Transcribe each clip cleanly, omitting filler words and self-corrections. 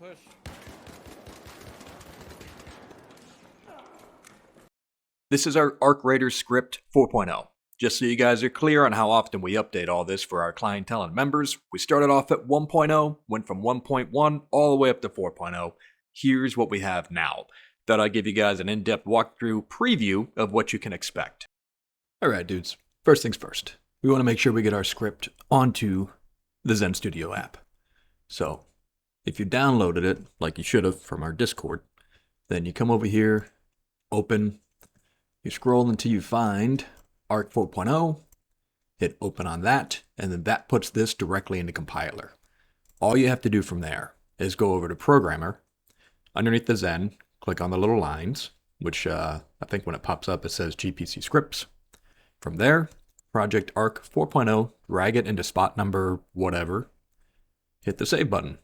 push. This is our Arc Raiders script 4.0. Just so you guys are clear on how often we update all this for our clientele and members, we started off at 1.0, went from 1.1 all the way up to 4.0. Here's what we have now. Thought I'd give you guys an in-depth walkthrough preview of what you can expect. Alright dudes, first things first. We want to make sure we get our script onto the Zen Studio app. So, if you downloaded it, like you should have from our Discord, then you come over here, open, you scroll until you find Arc 4.0, hit open on that, and then that puts this directly into compiler. All you have to do from there is go over to Programmer, underneath the Zen, click on the little lines, which I think when it pops up it says GPC scripts. From there, Project Arc 4.0, drag it into spot number whatever, hit the save button.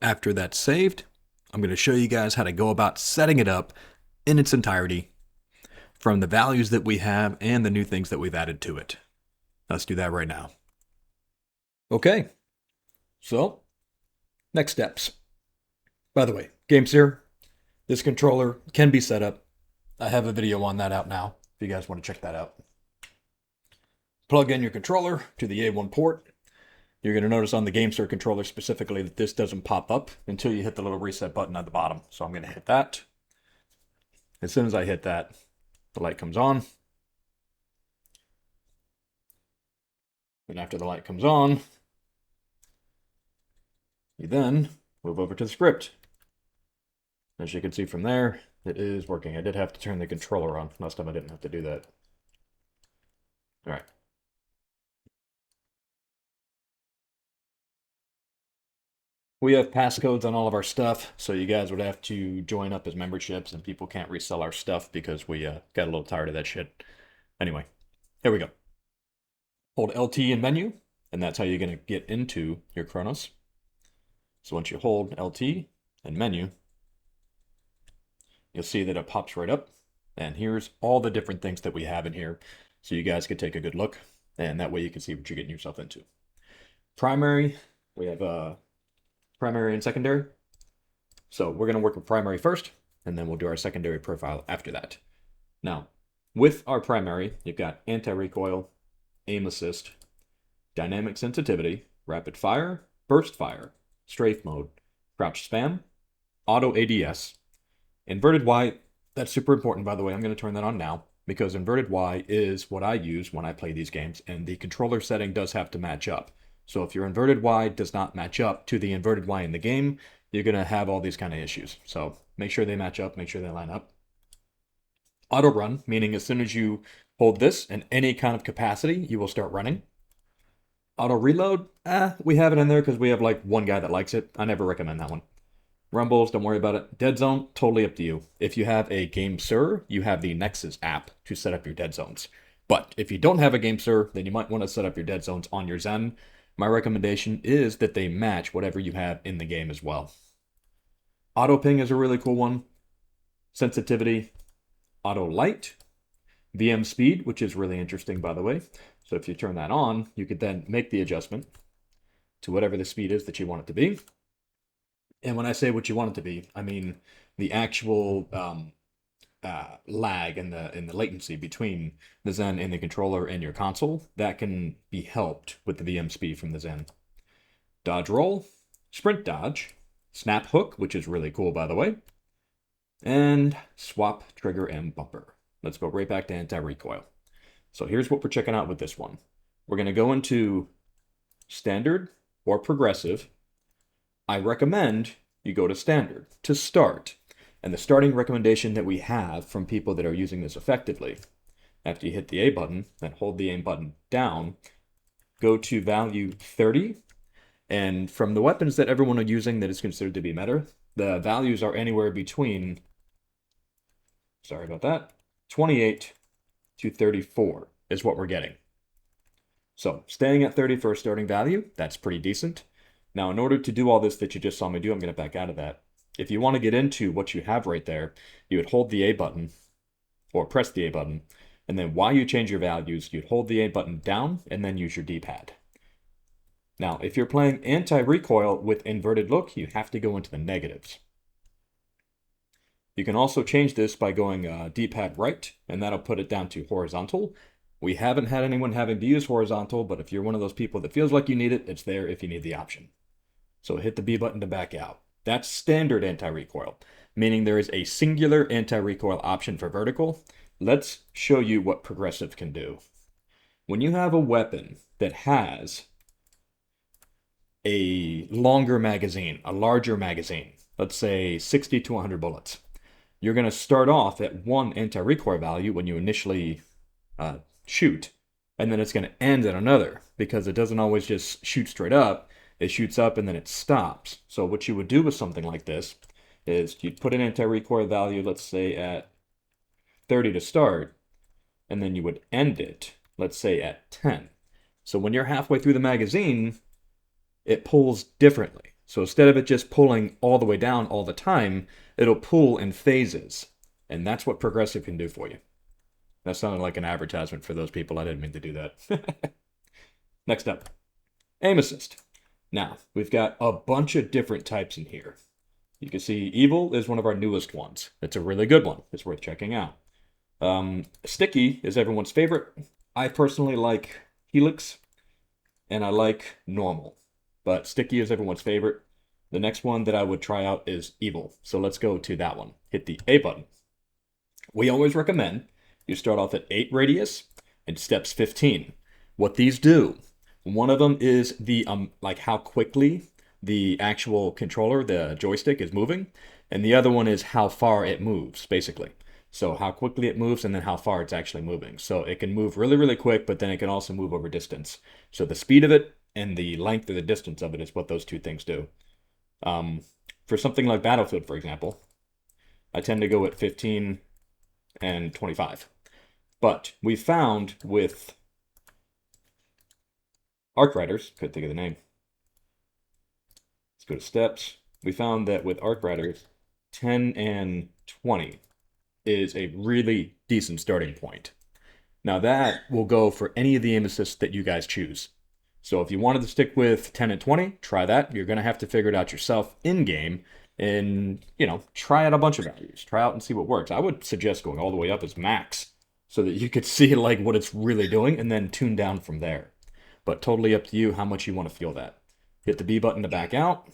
After that's saved, I'm going to show you guys how to go about setting it up in its entirety from the values that we have and the new things that we've added to it. Let's do that right now. Okay, so next steps. By the way, Gamesir, this controller can be set up. I have a video on that out now if you guys want to check that out. Plug in your controller to the A1 port. You're going to notice on the Gamesir controller specifically that this doesn't pop up until you hit the little reset button at the bottom. So I'm going to hit that. As soon as I hit that, the light comes on. And after the light comes on, you then move over to the script. As you can see from there, it is working. I did have to turn the controller on. Last time I didn't have to do that. All right. We have passcodes on all of our stuff, so you guys would have to join up as memberships, and people can't resell our stuff because we got a little tired of that shit. Anyway, here we go. Hold LT in menu, and that's how you're going to get into your Cronus. So once you hold LT and menu, you'll see that it pops right up, and here's all the different things that we have in here, so you guys can take a good look, and that way you can see what you're getting yourself into. Primary, we have primary and secondary. So we're going to work with primary first, and then we'll do our secondary profile after that. Now, with our primary, you've got anti-recoil, aim assist, dynamic sensitivity, rapid fire, burst fire, strafe mode, crouch spam, auto ADS, inverted Y. That's super important, by the way. I'm going to turn that on now because inverted Y is what I use when I play these games, and the controller setting does have to match up. So if your inverted Y does not match up to the inverted Y in the game, you're going to have all these kind of issues. So make sure they match up, make sure they line up. Auto run, meaning as soon as you hold this in any kind of capacity, you will start running. Auto reload, we have it in there because we have like one guy that likes it. I never recommend that one. Rumbles, don't worry about it. Dead zone, totally up to you. If you have a Gamesir, you have the Nexus app to set up your dead zones. But if you don't have a Gamesir, then you might want to set up your dead zones on your Zen. My recommendation is that they match whatever you have in the game as well. Auto ping is a really cool one. Sensitivity, auto light, VM speed, which is really interesting, by the way. So if you turn that on, you could then make the adjustment to whatever the speed is that you want it to be. And when I say what you want it to be, I mean the actual lag and the latency between the Zen and the controller and your console. That can be helped with the VM speed from the Zen. Dodge roll, sprint dodge, snap hook, which is really cool, by the way, and swap trigger and bumper. Let's go right back to anti-recoil. So here's what we're checking out with this one. We're going to go into standard or progressive. I recommend you go to standard to start. And the starting recommendation that we have from people that are using this effectively, after you hit the A button, then hold the aim button down, go to value 30, and from the weapons that everyone is using that is considered to be meta, the values are anywhere between, sorry about that, 28 to 34 is what we're getting. So staying at 30 for a starting value, that's pretty decent. Now, in order to do all this that you just saw me do, I'm going to back out of that. If you want to get into what you have right there, you would hold the A button, or press the A button, and then while you change your values, you'd hold the A button down and then use your D-pad. Now, if you're playing anti-recoil with inverted look, you have to go into the negatives. You can also change this by going D-pad right, and that'll put it down to horizontal. We haven't had anyone having to use horizontal, but if you're one of those people that feels like you need it, it's there if you need the option. So hit the B button to back out. That's standard anti-recoil, meaning there is a singular anti-recoil option for vertical. Let's show you what progressive can do. When you have a weapon that has a longer magazine, a larger magazine, let's say 60 to 100 bullets, you're going to start off at one anti-recoil value when you initially shoot, and then it's going to end at another, because it doesn't always just shoot straight up. It shoots up and then it stops. So what you would do with something like this is you'd put an anti-recoil value, let's say at 30 to start, and then you would end it, let's say at 10. So when you're halfway through the magazine, it pulls differently. So instead of it just pulling all the way down all the time, it'll pull in phases. And that's what progressive can do for you. That sounded like an advertisement for those people. I didn't mean to do that. Next up, aim assist. Now, we've got a bunch of different types in here. You can see evil is one of our newest ones. It's a really good one. It's worth checking out. Sticky is everyone's favorite. I personally like Helix, and I like normal. But sticky is everyone's favorite. The next one that I would try out is evil. So let's go to that one. Hit the A button. We always recommend you start off at 8 radius and steps 15. What these do, one of them is the like how quickly the actual controller, the joystick, is moving, and the other one is how far it moves, basically. So how quickly it moves and then how far it's actually moving. So it can move really, really quick, but then it can also move over distance. So the speed of it and the length or the distance of it is what those two things do. For something like Battlefield, for example, I tend to go at 15 and 25. But we found with Arc Riders, couldn't think of the name. Let's go to steps. We found that with Arc Riders, 10 and 20 is a really decent starting point. Now that will go for any of the aim assists that you guys choose. So if you wanted to stick with 10 and 20, try that. You're going to have to figure it out yourself in-game and, try out a bunch of values. Try out and see what works. I would suggest going all the way up as max so that you could see like what it's really doing and then tune down from there. But totally up to you how much you want to feel that. Hit the B button to back out.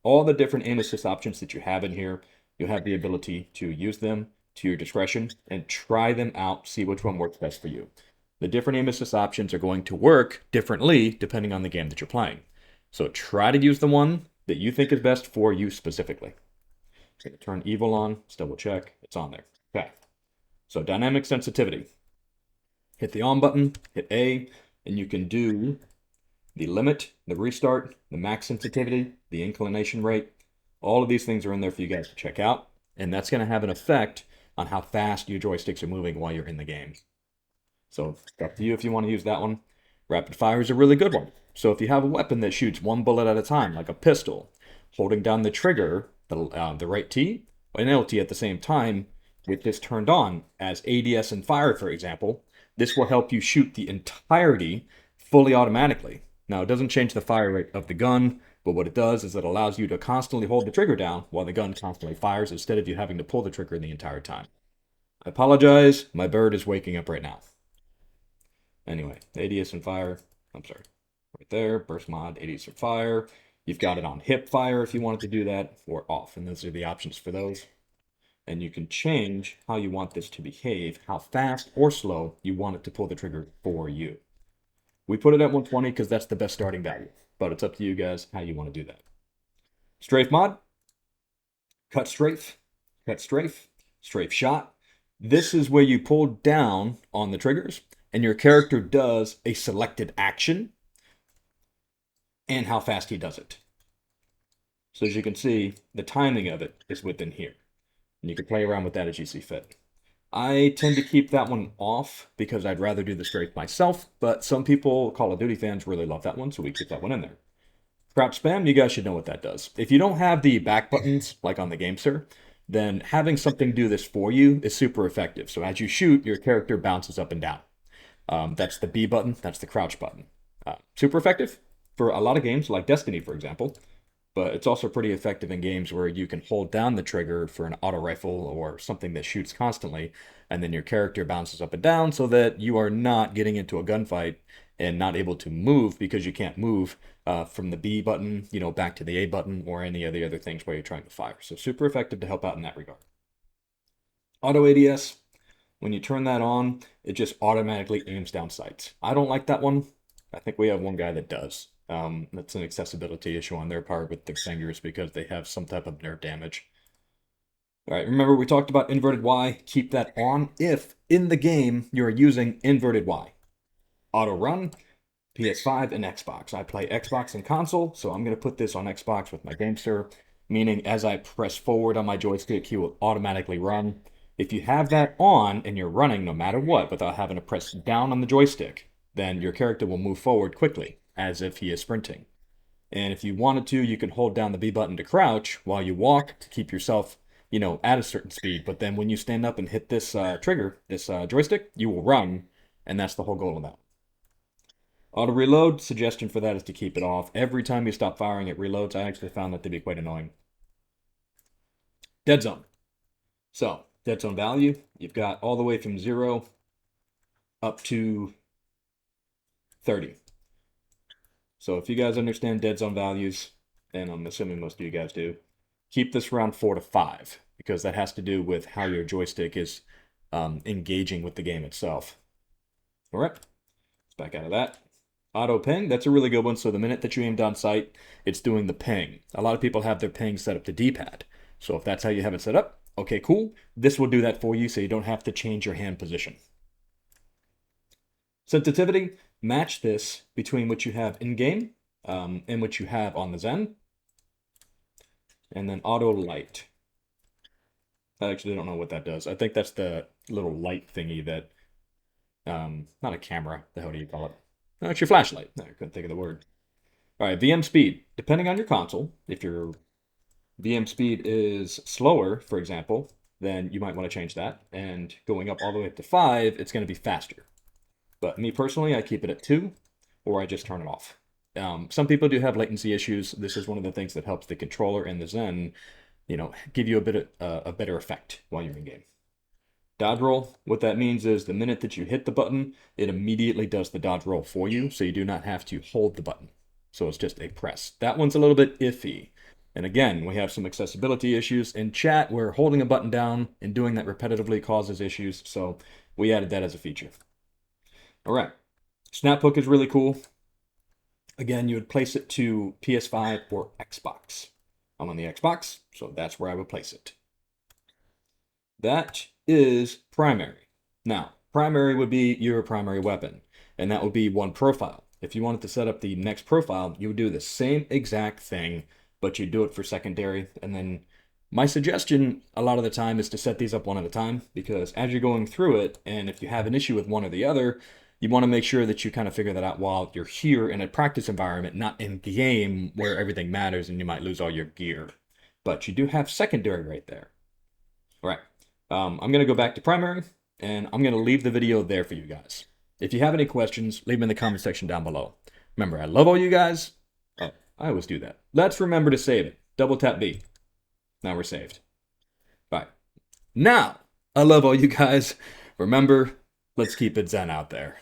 All the different aim assist options that you have in here, you have the ability to use them to your discretion and try them out, see which one works best for you. The different aim assist options are going to work differently depending on the game that you're playing. So try to use the one that you think is best for you specifically. So turn evil on, let's double check, it's on there. Okay. So dynamic sensitivity. Hit the on button, hit A, and you can do the limit, the restart, the max sensitivity, the inclination rate. All of these things are in there for you guys to check out, and that's going to have an effect on how fast your joysticks are moving while you're in the game. So it's up to you if you want to use that one. Rapid fire is a really good one. So if you have a weapon that shoots one bullet at a time, like a pistol, holding down the trigger, the right T and LT at the same time, with this turned on as ADS and fire, for example, this will help you shoot the entirety fully automatically. Now, it doesn't change the fire rate of the gun, but what it does is it allows you to constantly hold the trigger down while the gun constantly fires instead of you having to pull the trigger the entire time. I apologize, my bird is waking up right now. Anyway, ADS and fire, I'm sorry, right there, burst mod, ADS and fire. You've got it on hip fire if you wanted to do that, or off, and those are the options for those. And you can change how you want this to behave, how fast or slow you want it to pull the trigger for you. We put it at 120 because that's the best starting value, but it's up to you guys how you want to do that. Strafe mod, cut strafe, strafe shot. This is where you pull down on the triggers and your character does a selected action and how fast he does it. So as you can see, the timing of it is within here. And you can play around with that as you see fit. I tend to keep that one off because I'd rather do the strafe myself, but some people, Call of Duty fans, really love that one, so we keep that one in there. Crouch spam, you guys should know what that does. If you don't have the back buttons, like on the Gamesir, then having something do this for you is super effective. So as you shoot, your character bounces up and down. That's the B button, that's the crouch button. Super effective? for a lot of games, like Destiny, for example, but it's also pretty effective in games where you can hold down the trigger for an auto rifle or something that shoots constantly, and then your character bounces up and down so that you are not getting into a gunfight and not able to move because you can't move from the B button, back to the A button or any of the other things where you're trying to fire. So super effective to help out in that regard. Auto ADS, when you turn that on, it just automatically aims down sights. I don't like that one. I think we have one guy that does. That's an accessibility issue on their part with their fingers because they have some type of nerve damage. All right, remember we talked about inverted Y. Keep that on if in the game you're using inverted Y. Auto run, PS5 and Xbox. I play Xbox and console, so I'm going to put this on Xbox with my Gamesir, meaning as I press forward on my joystick, he will automatically run. If you have that on and you're running no matter what without having to press down on the joystick, then your character will move forward quickly as if he is sprinting. And if you wanted to, you can hold down the B button to crouch while you walk to keep yourself, at a certain speed. But then when you stand up and hit this trigger, this joystick, you will run, and that's the whole goal of that. Auto reload, suggestion for that is to keep it off. Every time you stop firing, it reloads. I actually found that to be quite annoying. Dead zone. So, dead zone value, you've got all the way from 0 up to 30. So if you guys understand dead zone values, and I'm assuming most of you guys do, keep this around 4 to 5, because that has to do with how your joystick is engaging with the game itself. All right, let's back out of that. Auto ping, that's a really good one. So the minute that you aim down sight, it's doing the ping. A lot of people have their ping set up to D-pad. So if that's how you have it set up, okay, cool. This will do that for you so you don't have to change your hand position. Sensitivity, match this between what you have in-game and what you have on the Zen. And then auto light. I actually don't know what that does. I think that's the little light thingy that, not a camera, the hell do you call it? No, it's your flashlight. No, I couldn't think of the word. All right, VM speed. Depending on your console, if your VM speed is slower, for example, then you might want to change that. And going up all the way up to 5, it's going to be faster. But me personally, I keep it at 2, or I just turn it off. Some people do have latency issues. This is one of the things that helps the controller and the Zen, give you a better effect while you're in game. Dodge roll, what that means is the minute that you hit the button, it immediately does the dodge roll for you, so you do not have to hold the button. So it's just a press. That one's a little bit iffy. And again, we have some accessibility issues. In chat, where holding a button down and doing that repetitively causes issues, so we added that as a feature. All right, snap hook is really cool. Again, you would place it to PS5 or Xbox. I'm on the Xbox, so that's where I would place it. That is primary. Now, primary would be your primary weapon, and that would be one profile. If you wanted to set up the next profile, you would do the same exact thing, but you do it for secondary. And then my suggestion a lot of the time is to set these up one at a time, because as you're going through it, and if you have an issue with one or the other, you want to make sure that you kind of figure that out while you're here in a practice environment, not in game where everything matters and you might lose all your gear. But you do have secondary right there. All right. I'm going to go back to primary, and I'm going to leave the video there for you guys. If you have any questions, leave them in the comment section down below. Remember, I love all you guys. Oh, I always do that. Let's remember to save it. Double tap B. Now we're saved. Bye. Now, I love all you guys. Remember, let's keep it Zen out there.